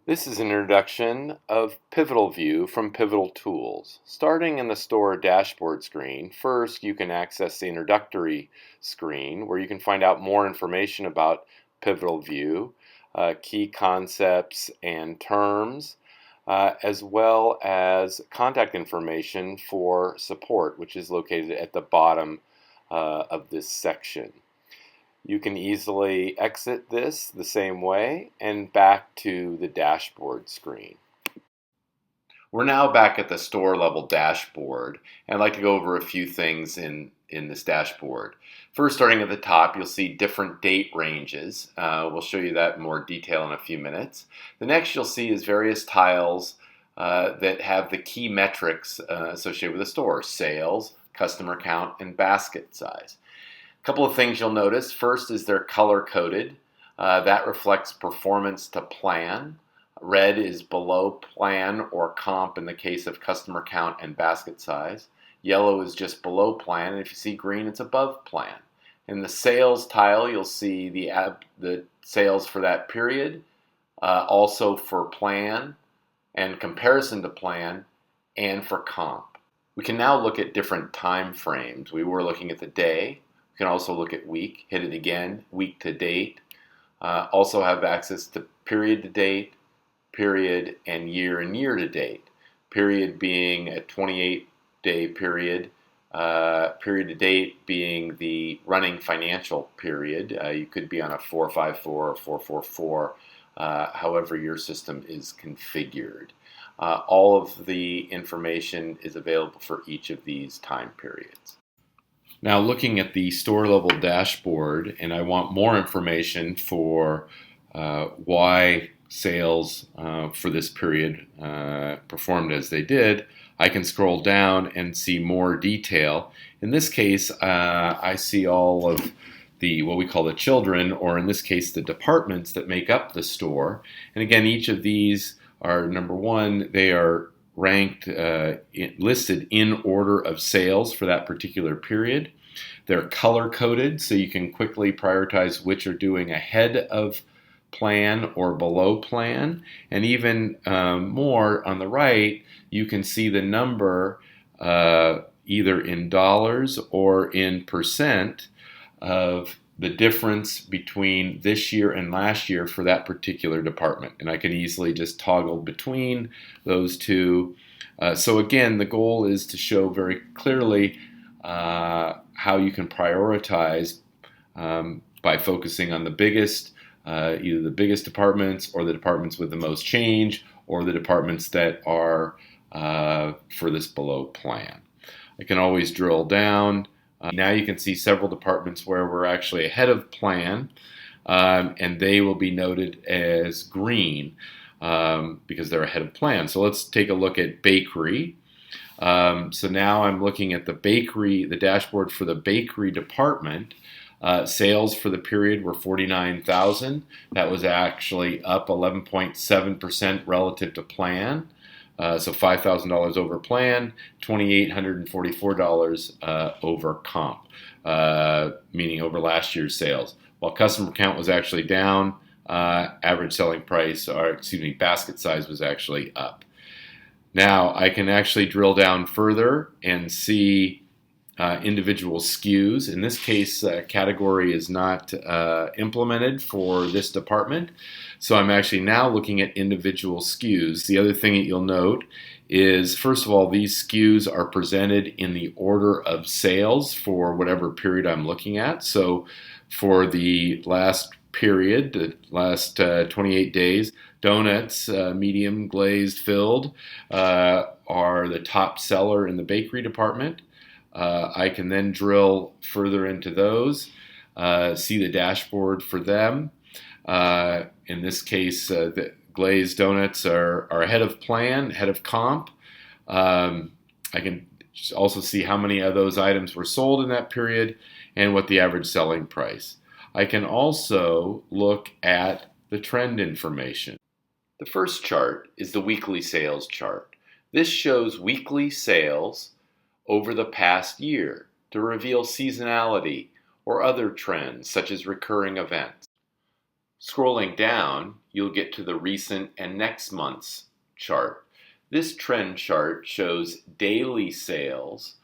This is an introduction of Pivotal View from Pivotal Tools. Starting in the store dashboard screen, first you can access the introductory screen where you can find out more information about Pivotal View, key concepts and terms, as well as contact information for support, which is located at the bottom of this section. You can easily exit this the same way and back to the dashboard screen. We're now back at the store level dashboard, and I'd like to go over a few things in this dashboard. First, starting at the top, you'll see different date ranges. We'll show you that in more detail in a few minutes. The next you'll see is various tiles that have the key metrics associated with the store: sales, customer count, and basket size. A couple of things you'll notice. First is they're color coded. That reflects performance to plan. Red is below plan or comp in the case of customer count and basket size. Yellow is just below plan, and if you see green, it's above plan. In the sales tile, you'll see the sales for that period, also for plan and comparison to plan, and for comp. We can now look at different time frames. We were looking at the day. You can also look at week, hit it again, week to date. Also have access to period to date, period, and year to date. Period being a 28-day period, period to date being the running financial period. You could be on a 454 or 444, however your system is configured. All of the information is available for each of these time periods. Now looking at the store level dashboard, and I want more information for why sales for this period performed as they did, I can scroll down and see more detail. In this case, I see all of the what we call the children, or in this case the departments that make up the store. And again, each of these are, number one, they are ranked, listed in order of sales for that particular period. They're color coded, so you can quickly prioritize which are doing ahead of plan or below plan. And even more on the right, you can see the number either in dollars or in percent of the difference between this year and last year for that particular department. And I can easily just toggle between those two. So again, the goal is to show very clearly how you can prioritize by focusing on the biggest, either the biggest departments or the departments with the most change or the departments that are furthest below plan. I can always drill down. Now you can see several departments where we're actually ahead of plan, and they will be noted as green because they're ahead of plan. So let's take a look at bakery. So now I'm looking at the bakery, the dashboard for the bakery department. Sales for the period were $49,000. That was actually up 11.7% relative to plan. So $5,000 over plan, $2,844 over comp, meaning over last year's sales. While customer count was actually down, average selling price, or excuse me, basket size was actually up. Now I can actually drill down further and see individual SKUs. In this case, category is not implemented for this department. So I'm actually now looking at individual SKUs. The other thing that you'll note is, first of all, these SKUs are presented in the order of sales for whatever period I'm looking at. So for the last period, the last 28 days, donuts, medium glazed filled, are the top seller in the bakery department. I can then drill further into those, see the dashboard for them. In this case, the glazed donuts are ahead of plan, ahead of comp. I can also see how many of those items were sold in that period and what the average selling price. I can also look at the trend information. The first chart is the weekly sales chart. This shows weekly sales over the past year to reveal seasonality or other trends such as recurring events. Scrolling down, you'll get to the recent and next month's chart. This trend chart shows daily sales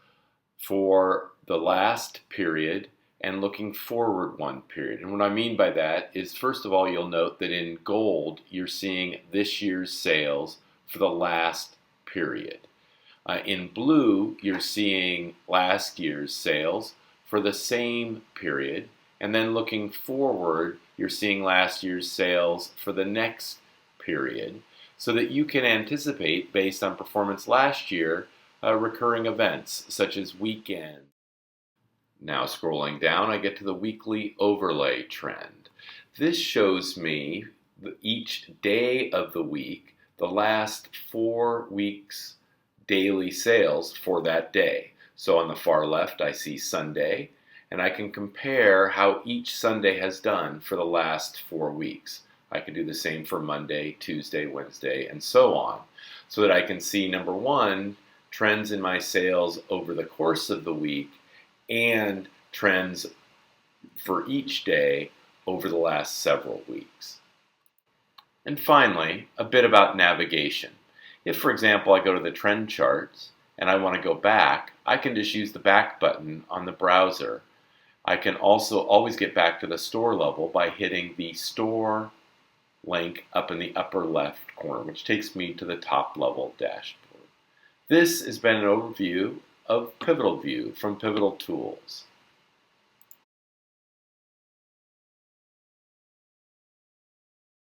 for the last period and looking forward one period. And what I mean by that is, first of all, you'll note that in gold, you're seeing this year's sales for the last period. In blue, you're seeing last year's sales for the same period. And then looking forward, you're seeing last year's sales for the next period, so that you can anticipate, based on performance last year, recurring events such as weekends. Now scrolling down, I get to the weekly overlay trend. This shows me each day of the week, the last 4 weeks' daily sales for that day. So on the far left, I see Sunday, and I can compare how each Sunday has done for the last 4 weeks. I can do the same for Monday, Tuesday, Wednesday, and so on, so that I can see, number one, trends in my sales over the course of the week and trends for each day over the last several weeks. And finally, a bit about navigation. If, for example, I go to the trend charts and I want to go back, I can just use the back button on the browser. I can also always get back to the store level by hitting the store link up in the upper left corner, which takes me to the top level dashboard. This has been an overview of Pivotal View from Pivotal Tools.